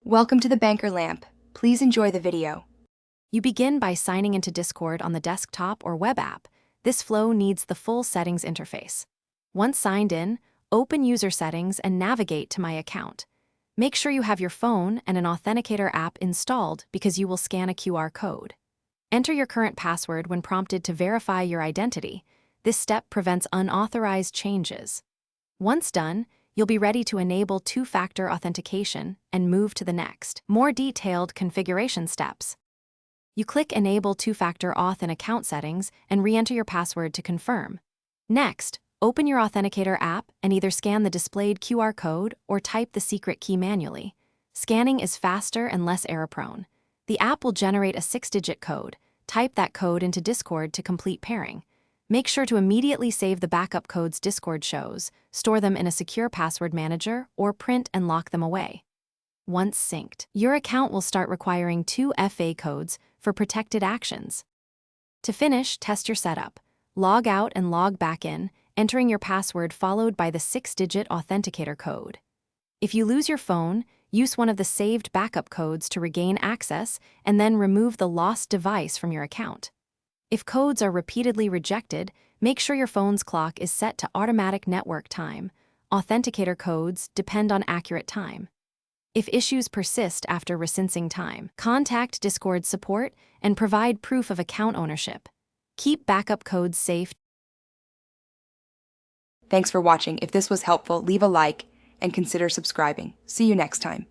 Welcome to the Banker Lamp. Please enjoy the video. You begin by signing into Discord on the desktop or web app. This flow needs the full settings interface. Once signed in, open user settings and navigate to My Account. Make sure you have your phone and an Authenticator app installed because you will scan a QR code. Enter your current password when prompted to verify your identity. This step prevents unauthorized changes. Once done, you'll be ready to enable two-factor authentication and move to the next, more detailed configuration steps. You click Enable Two-Factor Auth in Account Settings and re-enter your password to confirm. Next, open your Authenticator app and either scan the displayed QR code or type the secret key manually. Scanning is faster and less error-prone. The app will generate a 6-digit code. Type that code into Discord to complete pairing. Make sure to immediately save the backup codes Discord shows, store them in a secure password manager, or print and lock them away. Once synced, your account will start requiring 2 FA codes for protected actions. To finish, test your setup. Log out and log back in, entering your password followed by the 6-digit authenticator code. If you lose your phone, use one of the saved backup codes to regain access and then remove the lost device from your account. If codes are repeatedly rejected, make sure your phone's clock is set to automatic network time. Authenticator codes depend on accurate time. If issues persist after resensing time, contact Discord support and provide proof of account ownership. Keep backup codes safe. Thanks for watching. If this was helpful, leave a like and consider subscribing. See you next time.